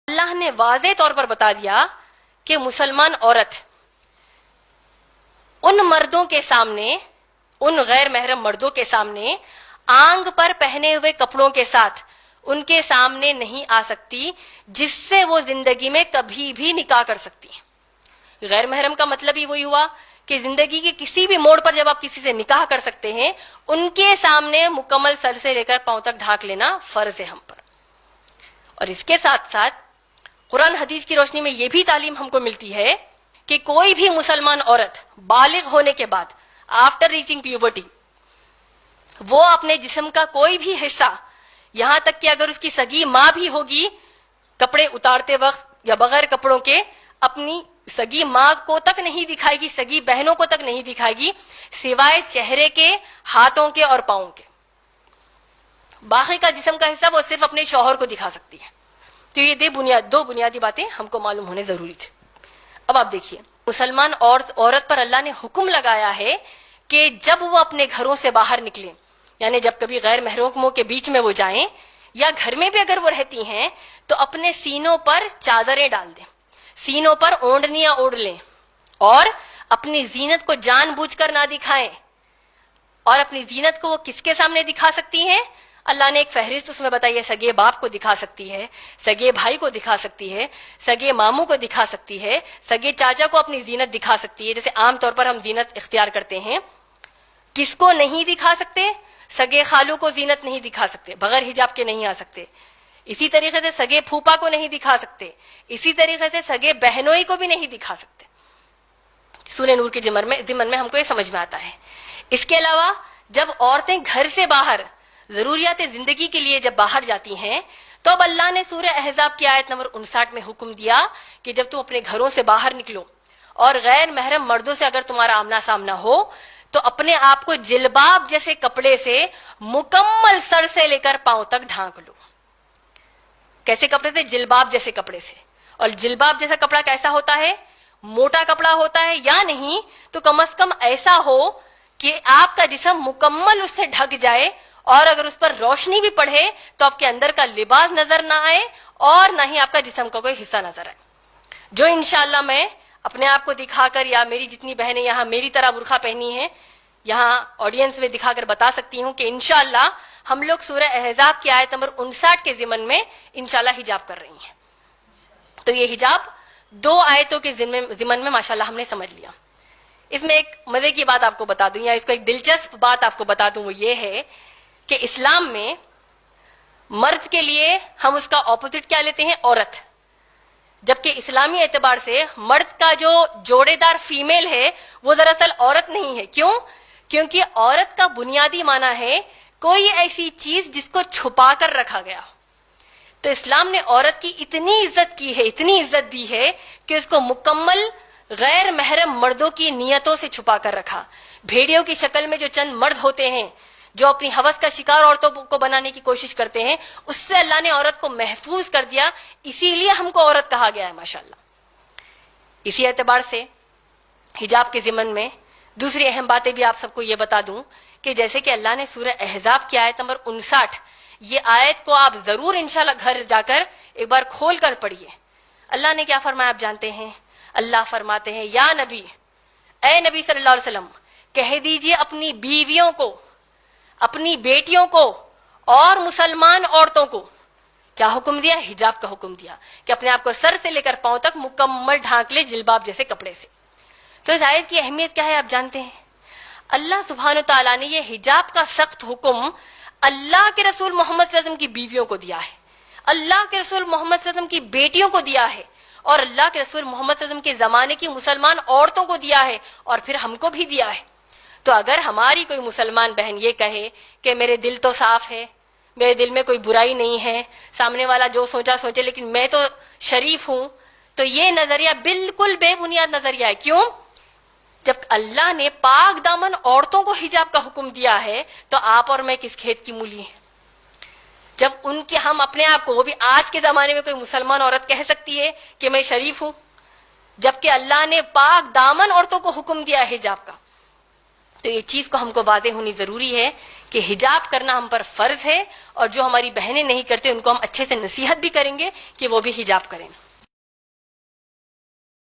اللہ نے واضح طور پر بتا دیا کہ مسلمان عورت ان مردوں کے سامنے، ان غیر محرم مردوں کے سامنے آنگ پر پہنے ہوئے کپڑوں کے ساتھ ان کے سامنے نہیں آ سکتی جس سے وہ زندگی میں کبھی بھی نکاح کر سکتی ہے۔ غیر محرم کا مطلب ہی وہی ہوا کہ زندگی کے کسی بھی موڑ پر جب آپ کسی سے نکاح کر سکتے ہیں، ان کے سامنے مکمل سر سے لے کر پاؤں تک ڈھانک لینا فرض ہے ہم پر۔ اور اس کے ساتھ ساتھ قرآن حدیث کی روشنی میں یہ بھی تعلیم ہم کو ملتی ہے کہ کوئی بھی مسلمان عورت بالغ ہونے کے بعد آفٹر ریچنگ پیوبرٹی وہ اپنے جسم کا کوئی بھی حصہ، یہاں تک کہ اگر اس کی سگی ماں بھی ہوگی، کپڑے اتارتے وقت یا بغیر کپڑوں کے اپنی سگی ماں کو تک نہیں دکھائے گی، سگی بہنوں کو تک نہیں دکھائے گی، سوائے چہرے کے، ہاتھوں کے اور پاؤں کے۔ باقی کا جسم کا حصہ وہ صرف اپنے شوہر کو دکھا سکتی ہے۔ تو یہ دو بنیادی باتیں ہم کو معلوم ہونے ضروری تھے۔ اب آپ دیکھیے، مسلمان عورت پر اللہ نے حکم لگایا ہے کہ جب وہ اپنے گھروں سے باہر نکلیں، یعنی جب کبھی غیر محرموں کے بیچ میں وہ جائیں یا گھر میں بھی اگر وہ رہتی ہیں تو اپنے سینوں پر چادریں ڈال دیں، سینوں پر اوڑھنیاں اوڑھ لیں اور اپنی زینت کو جان بوجھ کر نہ دکھائیں۔ اور اپنی زینت کو وہ کس کے سامنے دکھا سکتی ہیں؟ اللہ نے ایک فہرست اس میں بتائی ہے، سگے باپ کو دکھا سکتی ہے، سگے بھائی کو دکھا سکتی ہے، سگے ماموں کو دکھا سکتی ہے، سگے چاچا کو اپنی زینت دکھا سکتی ہے، جیسے عام طور پر ہم زینت اختیار کرتے ہیں۔ کس کو نہیں دکھا سکتے؟ سگے خالو کو زینت نہیں دکھا سکتے، بغیر حجاب کے نہیں آ سکتے۔ اسی طریقے سے سگے پھوپا کو نہیں دکھا سکتے، اسی طریقے سے سگے بہنوئی کو بھی نہیں دکھا سکتے۔ سورہ نور کے ضمن میں ہم کو یہ سمجھ میں آتا ہے۔ اس کے علاوہ جب عورتیں گھر سے باہر ضروریات زندگی کے لیے جب باہر جاتی ہیں تو اب اللہ نے سورہ احزاب کی آیت نمبر 59 میں حکم دیا کہ جب تم اپنے گھروں سے باہر نکلو اور غیر محرم مردوں سے اگر تمہارا آمنا سامنا ہو تو اپنے آپ کو جلباب جیسے کپڑے سے مکمل سر سے لے کر پاؤں تک ڈھانک لو۔ کیسے کپڑے سے؟ جلباب جیسے کپڑے سے۔ اور جلباب جیسا کپڑا کیسا ہوتا ہے؟ موٹا کپڑا ہوتا ہے، یا نہیں تو کم از کم ایسا ہو کہ آپ کا جسم مکمل اس سے ڈھک جائے، اور اگر اس پر روشنی بھی پڑے تو آپ کے اندر کا لباس نظر نہ آئے اور نہ ہی آپ کا جسم کا کوئی حصہ نظر آئے۔ جو انشاءاللہ میں اپنے آپ کو دکھا کر، یا میری جتنی بہنیں یہاں میری طرح برقع پہنی ہیں یہاں آڈینس میں دکھا کر بتا سکتی ہوں کہ انشاءاللہ ہم لوگ سورہ احزاب کی آیت نمبر 59 کے ضمن میں انشاءاللہ حجاب کر رہی ہیں۔ تو یہ حجاب 2 آیتوں کے ضمن میں ماشاءاللہ ہم نے سمجھ لیا۔ اس میں ایک مزے کی بات آپ کو بتا دوں، یا اس کو ایک دلچسپ بات آپ کو بتا دوں، وہ یہ ہے کہ اسلام میں مرد کے لیے ہم اس کا اپوزٹ کیا لیتے ہیں؟ عورت۔ جبکہ اسلامی اعتبار سے مرد کا جو جوڑے دار فیمیل ہے وہ دراصل عورت نہیں ہے۔ کیوں؟ کیونکہ عورت کا بنیادی معنی ہے کوئی ایسی چیز جس کو چھپا کر رکھا گیا۔ تو اسلام نے عورت کی اتنی عزت کی ہے، اتنی عزت دی ہے کہ اس کو مکمل غیر محرم مردوں کی نیتوں سے چھپا کر رکھا۔ بھیڑیوں کی شکل میں جو چند مرد ہوتے ہیں جو اپنی ہوس کا شکار عورتوں کو بنانے کی کوشش کرتے ہیں، اس سے اللہ نے عورت کو محفوظ کر دیا، اسی لیے ہم کو عورت کہا گیا ہے ماشاءاللہ۔ اسی اعتبار سے حجاب کے ضمن میں دوسری اہم باتیں بھی آپ سب کو یہ بتا دوں کہ جیسے کہ اللہ نے سورہ احزاب کی آیت نمبر 59، یہ آیت کو آپ ضرور انشاءاللہ گھر جا کر ایک بار کھول کر پڑھیے۔ اللہ نے کیا فرمایا آپ جانتے ہیں؟ اللہ فرماتے ہیں، یا نبی، اے نبی صلی اللہ علیہ وسلم، کہہ دیجئے اپنی بیویوں کو، اپنی بیٹیوں کو اور مسلمان عورتوں کو کیا حکم دیا؟ حجاب کا حکم دیا کہ اپنے آپ کو سر سے لے کر پاؤں تک مکمل ڈھانک لے جلباب جیسے کپڑے سے۔ تو اس آیت کی اہمیت کیا ہے آپ جانتے ہیں؟ اللہ سبحانہ تعالیٰ نے یہ حجاب کا سخت حکم اللہ کے رسول محمد صلی اللہ علیہ وسلم کی بیویوں کو دیا ہے، اللہ کے رسول محمد صلی اللہ علیہ وسلم کی بیٹیوں کو دیا ہے، اور اللہ کے رسول محمد صلی اللہ علیہ وسلم کے زمانے کی مسلمان عورتوں کو دیا ہے، اور پھر ہم کو بھی دیا ہے۔ تو اگر ہماری کوئی مسلمان بہن یہ کہے کہ میرے دل تو صاف ہے، میرے دل میں کوئی برائی نہیں ہے، سامنے والا جو سوچا سوچے لیکن میں تو شریف ہوں، تو یہ نظریہ بالکل بے بنیاد نظریہ ہے۔ کیوں؟ جب اللہ نے پاک دامن عورتوں کو حجاب کا حکم دیا ہے تو آپ اور میں کس کھیت کی مولی ہیں؟ جب ان کے ہم اپنے آپ کو، وہ بھی آج کے زمانے میں کوئی مسلمان عورت کہہ سکتی ہے کہ میں شریف ہوں، جبکہ اللہ نے پاک دامن عورتوں کو حکم دیا ہے حجاب کا۔ تو یہ چیز کو ہم کو واضح ہونی ضروری ہے کہ حجاب کرنا ہم پر فرض ہے، اور جو ہماری بہنیں نہیں کرتے ان کو ہم اچھے سے نصیحت بھی کریں گے کہ وہ بھی حجاب کریں.